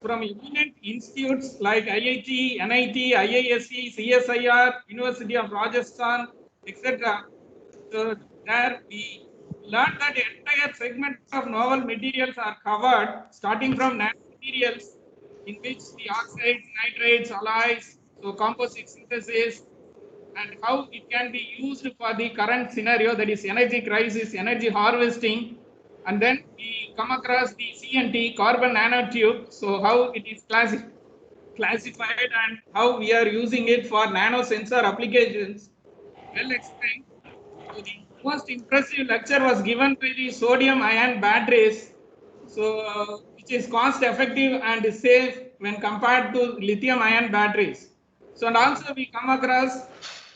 from eminent institutes like IIT, NIT, IISc, CSIR, University of Rajasthan, etc. So there we learned that the entire segment of novel materials are covered, starting from nanomaterials, in which the oxides, nitrates, alloys, so composite synthesis, and how it can be used for the current scenario, that is energy crisis, energy harvesting. And then we come across the CNT, carbon nanotube, so how it is classified and how we are using it for nano sensor applications. Well explained. So the most impressive lecture was given by the sodium ion batteries, so which is cost effective and safe when compared to lithium ion batteries. So and also we come across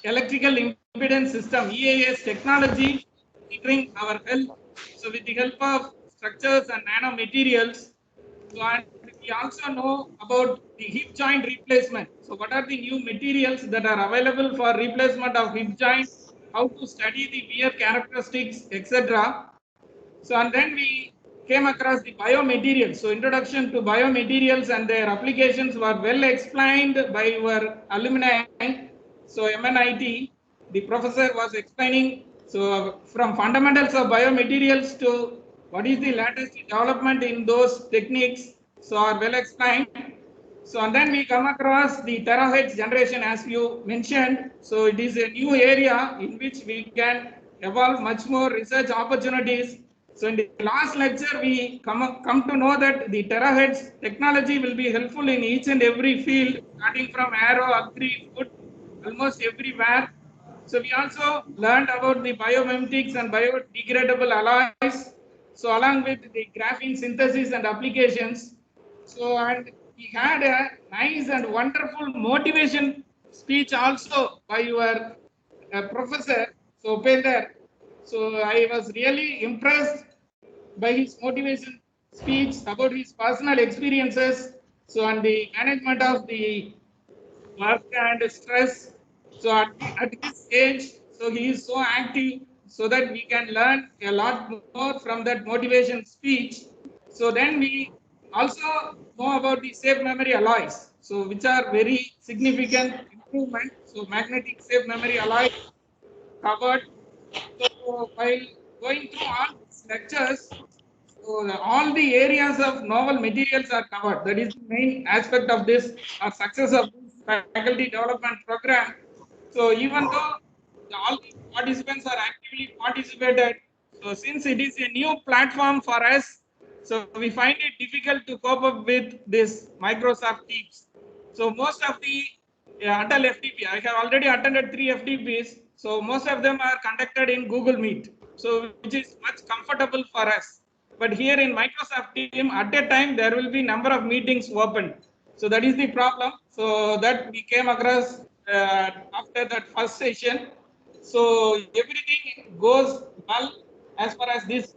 electrical impedance system EAS technology monitoring our health. So with the help of structures and nanomaterials. So and we also know about the hip joint replacement. So what are the new materials that are available for replacement of hip joint? How to study the wear characteristics, etc. So and then we came across the biomaterials. So introduction to biomaterials and their applications were well explained by our alumni. So MNIT, the professor was explaining. So from fundamentals of biomaterials to what is the latest development in those techniques. So are well explained. So and then we come across the terahertz generation as you mentioned. So it is a new area in which we can evolve much more research opportunities. So in the last lecture, we come to know that the terahertz technology will be helpful in each and every field, starting from aero, agri, food, almost everywhere. So we also learned about the biomimetics and biodegradable alloys. So along with the graphene synthesis and applications. So and he had a nice and wonderful motivation speech also by your professor. So Upender. So I was really impressed by his motivation speech about his personal experiences. So and the management of the work and stress. So at his age, so he is so active, so that we can learn a lot more from that motivation speech. So then we also know about the safe memory alloys, so which are very significant improvement. So magnetic safe memory alloy covered. So while going through all these lectures, so all the areas of novel materials are covered. That is the main aspect of this success of this faculty development program. So even though all the participants are actively participated, so since it is a new platform for us, so we find it difficult to cope up with this Microsoft Teams. So most of the Atal FTP, I have already attended 3 FTPs. So most of them are conducted in Google Meet. So which is much comfortable for us. But here in Microsoft Team, at a time there will be number of meetings open. So that is the problem. So that we came across after that first session. So everything goes well as far as this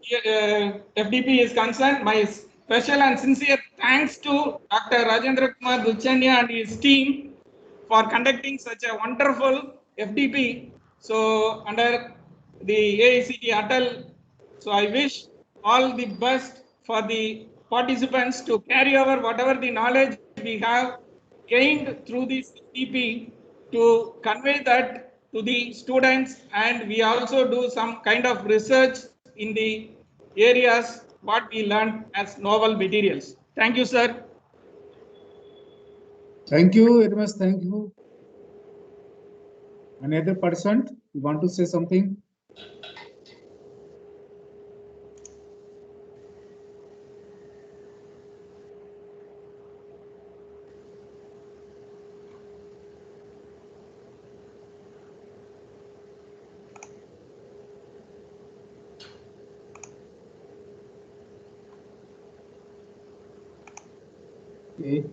FDP is concerned. My special and sincere thanks to Dr. Rajendra Kumar Duchania and his team for conducting such a wonderful FDP. So under the AICT Atal, so I wish all the best for the participants to carry over whatever the knowledge we have gained through this FDP to convey that to the students, and we also do some kind of research in the areas what we learned as novel materials. Thank you, sir. Thank you very much. Thank you. Any other person you want to say something? Okay.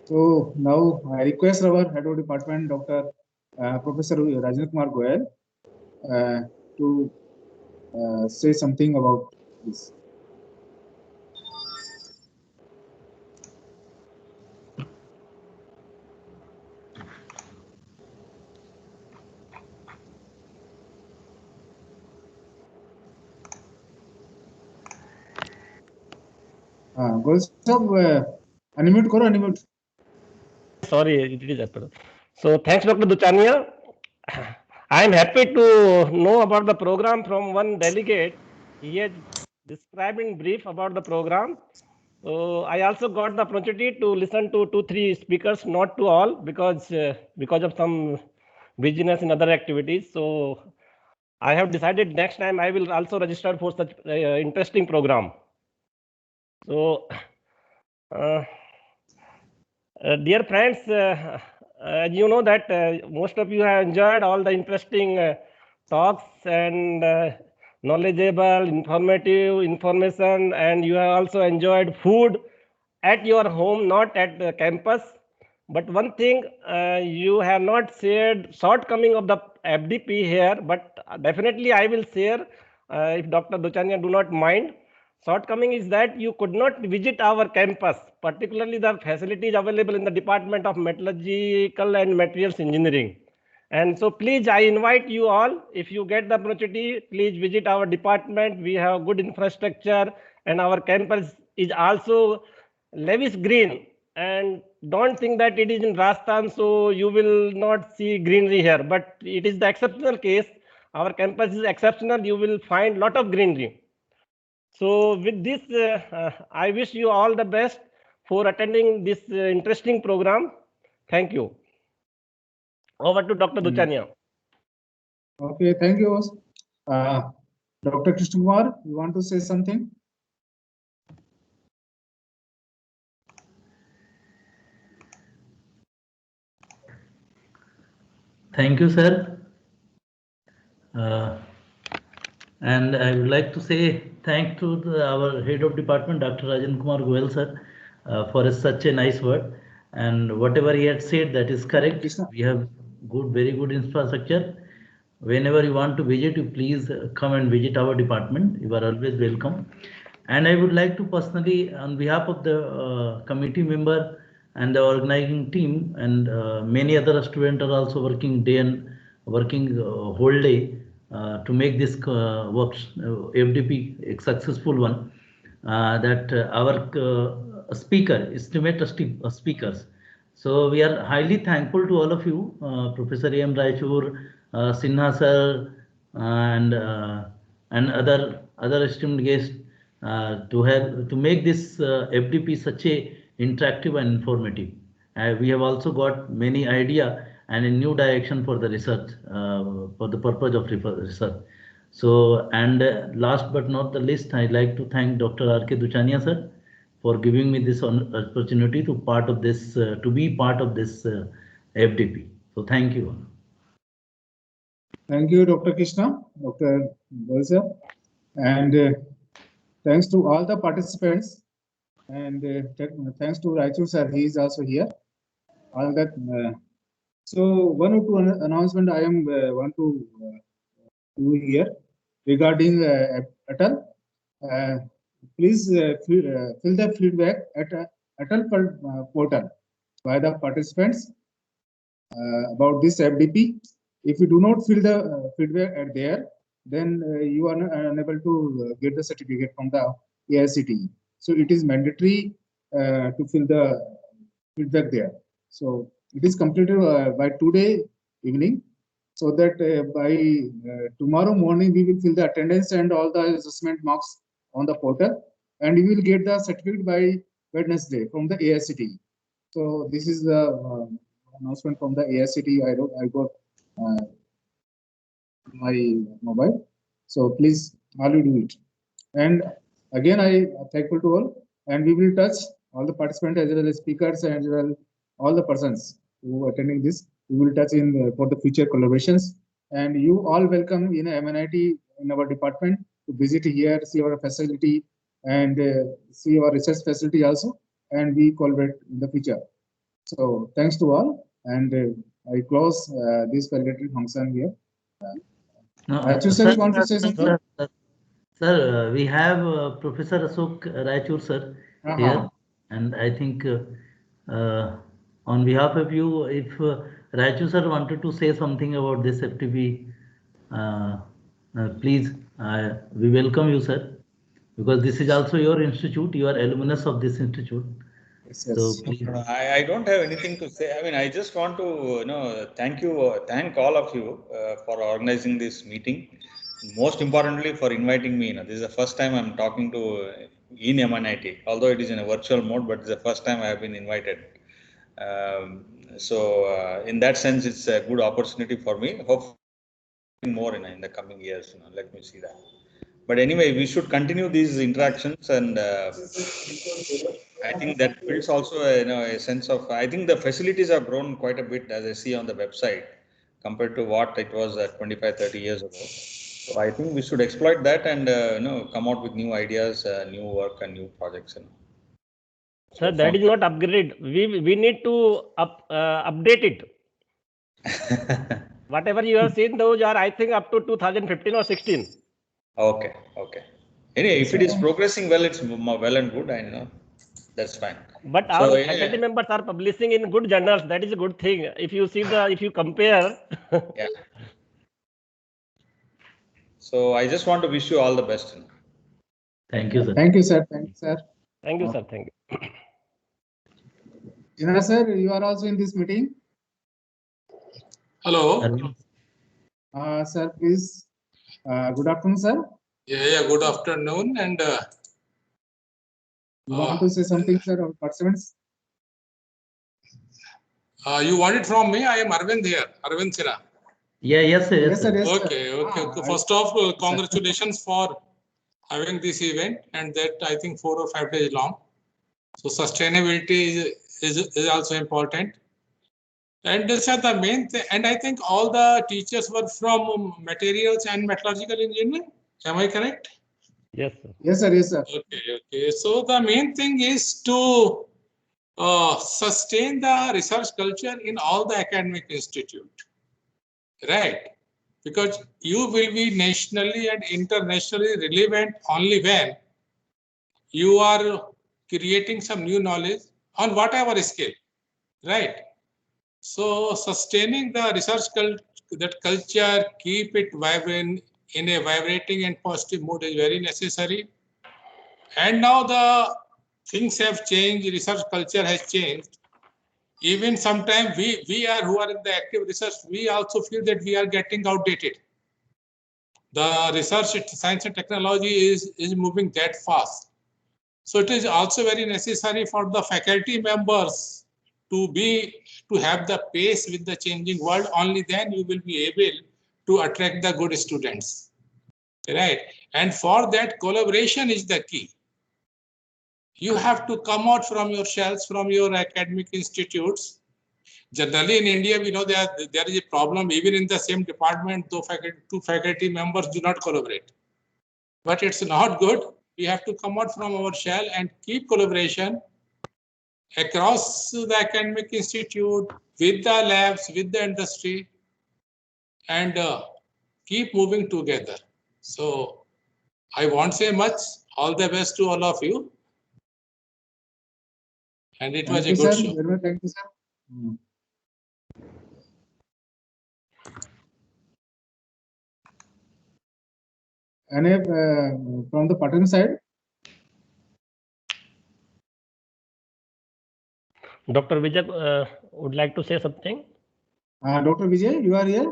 So now I request our head of department, Dr. Professor Rajendra Kumar Goyal, to say something about this. Goyal sir, Unmute karo, unmute. Sorry, it is happened. So thanks, Dr. Duchania. I am happy to know about the program from one delegate. He has described in brief about the program. So I also got the opportunity to listen to 2-3 speakers, not to all, because of some busyness in other activities. So I have decided next time I will also register for such interesting program. So. Dear friends, as you know that most of you have enjoyed all the interesting talks and knowledgeable, informative information, and you have also enjoyed food at your home, not at the campus. But one thing, you have not shared shortcoming of the FDP here, but definitely I will share if Dr. Duchania do not mind. Shortcoming is that you could not visit our campus, particularly the facilities available in the Department of Metallurgical and Materials Engineering. And so please, I invite you all, if you get the opportunity, please visit our department. We have good infrastructure and our campus is also lavish green. And don't think that it is in Rajasthan, so you will not see greenery here. But it is the exceptional case. Our campus is exceptional. You will find lot of greenery. So with this, I wish you all the best for attending this interesting program. Thank you. Over to Dr. Duchania. Okay, thank you. Dr. Krishna Kumar, you want to say something? Thank you, sir. And I would like to say thank to our head of department, Dr. Rajan Kumar Goel, sir, for such a nice word. And whatever he had said, that is correct. We have very good infrastructure. Whenever you want to visit, you please come and visit our department. You are always welcome. And I would like to personally, on behalf of the committee member and the organizing team, and many other students are also working whole day to make this FDP a successful one. That our esteemed speakers. So we are highly thankful to all of you, Professor A.M. Raichur, Sinha sir, and other esteemed guests to make this FDP such a interactive and informative. We have also got many idea and a new direction for the research, for the purpose of research. So, and last but not the least, I'd like to thank Dr. R.K. Duchania sir for giving me this opportunity to be part of this FDP. So thank you. Thank you, Dr. Krishna, Dr. Bolsa, and thanks to all the participants, and thanks to Raichur sir, he is also here. All that. So one or two announcement I am want to do here regarding Atal. Please fill the feedback at Atal portal by the participants about this FDP. If you do not fill the feedback at there, then you are unable to get the certificate from the AICTE. So it is mandatory to fill the feedback there. So it is completed by today evening, so that by tomorrow morning we will fill the attendance and all the assessment marks on the portal, and you will get the certificate by Wednesday from the AICTE. So this is the announcement from the AICTE. I got my mobile. So please all you do it. And again, I am thankful to all, and we will touch all the participants as well as speakers and as well all the persons who are attending this. We will touch in for the future collaborations. And you all welcome in MNIT in our department to visit here, see our facility, and see our research facility also, and we collaborate in the future. So thanks to all, and I close this validatory function here. Sir, you want to say something? Sir, we have Professor Ashok Raichur sir here, and I think on behalf of you, if Raichur sir wanted to say something about this FTP, please, we welcome you, sir, because this is also your institute. You are alumnus of this institute. Yes, So yes. please. I don't have anything to say. I mean, I just want to thank all of you for organizing this meeting. Most importantly, for inviting me. This is the first time I'm talking to in MNIT, although it is in a virtual mode, but it's the first time I have been invited. In that sense, it's a good opportunity for me. Hopefully, more in the coming years. Let me see that. But anyway, we should continue these interactions, and I think that builds also a sense of. I think the facilities have grown quite a bit, as I see on the website, compared to what it was 25, 30 years ago. So I think we should exploit that and come out with new ideas, new work, and new projects. Sir, that is not upgrade. We need to update it. Whatever you have seen, those are, I think, up to 2015 or 16. Okay. Anyway, if it is progressing well, it's well and good. I know that's fine. But So, our yeah. faculty members are publishing in good journals. That is a good thing. If you see if you compare. Yeah. So I just want to wish you all the best. Thank you, sir. Thank you, sir. Thank you, sir. Thank you, sir. Thank you. Inra, sir, you are also in this meeting. Hello. Sir, please. Good afternoon, sir. Yeah, good afternoon. And you want to say something, sir, or participants? You want it from me? I am Arvind here, Arvind Sinha. Yes, sir. Yes, sir. Yes, Okay. First off, congratulations for having this event, and that I think 4 or 5 days long. So sustainability is also important. And this is the main thing. And I think all the teachers were from materials and metallurgical engineering. Am I correct? Yes, sir. Yes, sir. Yes, sir. Okay. So the main thing is to sustain the research culture in all the academic institute, right? Because you will be nationally and internationally relevant only when you are creating some new knowledge on whatever scale, right? So sustaining the research culture, keep it vibrant in a vibrating and positive mood is very necessary. And now the things have changed, research culture has changed. Even sometimes we are who are in the active research, we also feel that we are getting outdated. The research, science and technology is moving that fast. So it is also very necessary for the faculty members to have the pace with the changing world. Only then you will be able to attract the good students, right? And for that, collaboration is the key. You have to come out from your shells, from your academic institutes. Generally in India, we know that there is a problem even in the same department, though two faculty members do not collaborate. But it's not good. We have to come out from our shell and keep collaboration across the academic institute, with the labs, with the industry, and keep moving together. So I won't say much. All the best to all of you. And it was a good show. Thank you, sir. And from the Patan side? Dr. Vijay would like to say something. Dr. Vijay, you are here?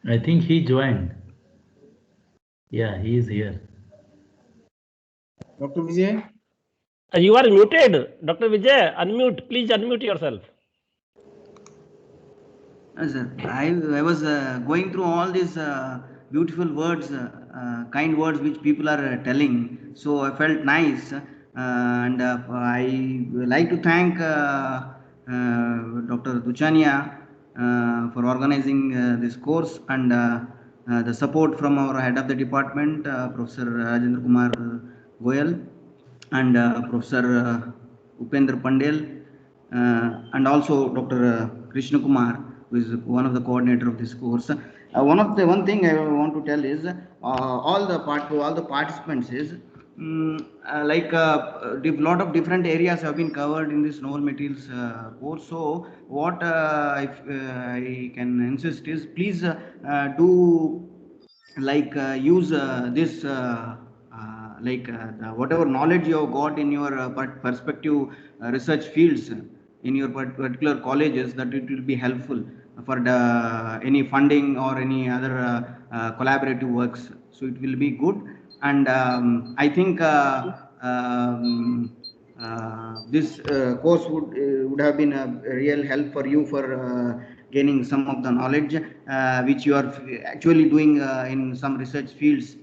I think he joined. Yeah, he is here. Dr. Vijay? You are muted. Dr. Vijay, unmute. Please unmute yourself. Sir, I was going through all these beautiful words, kind words which people are telling. So I felt nice. And I like to thank Dr. Duchania for organizing this course, and the support from our head of the department, Professor Rajendra Kumar Goyal, and Professor Upendra Pandel, and also Dr. Krishna Kumar, who is one of the coordinator of this course. One thing I want to tell is all the participants is like a lot of different areas have been covered in this novel materials course. So what I can insist is, please do like use this whatever knowledge you have got in your perspective research fields in your particular colleges, that it will be helpful for any funding or any other collaborative works. So it will be good, and I think this course would have been a real help for you for gaining some of the knowledge which you are actually doing in some research fields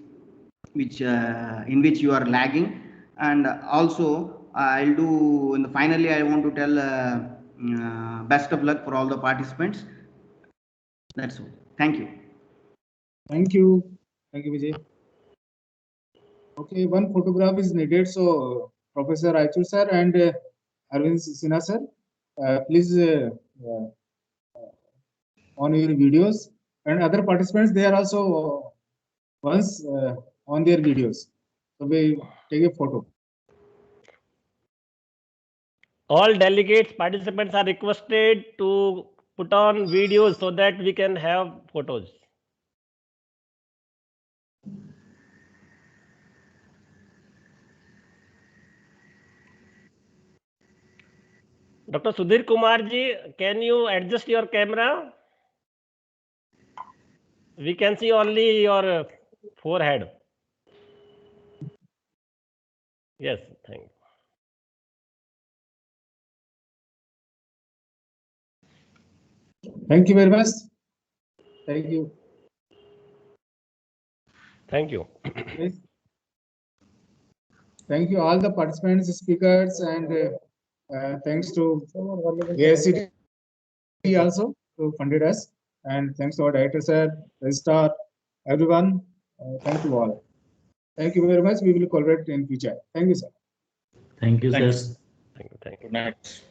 which in which you are lagging. And also I'll do, and finally I want to tell best of luck for all the participants. That's all. Thank you. Thank you. Thank you, Vijay. Okay, one photograph is needed. So Professor Raichur sir and Arvind Sinha sir, please on your videos, and other participants, they are also once on their videos. So we take a photo. All delegates, participants are requested to put on videos so that we can have photos. Dr. Sudhir Kumar ji, can you adjust your camera? We can see only your forehead. Yes, thank you. Thank you very much. Thank you. Thank you. Yes. Thank you all the participants, speakers, and thanks to AICTE also who funded us, and thanks to our director sir, registrar, everyone. Thank you all. Thank you very much. We will collaborate in future. Thank you, sir. Thank you, Thanks. sir. Thank you. Good night.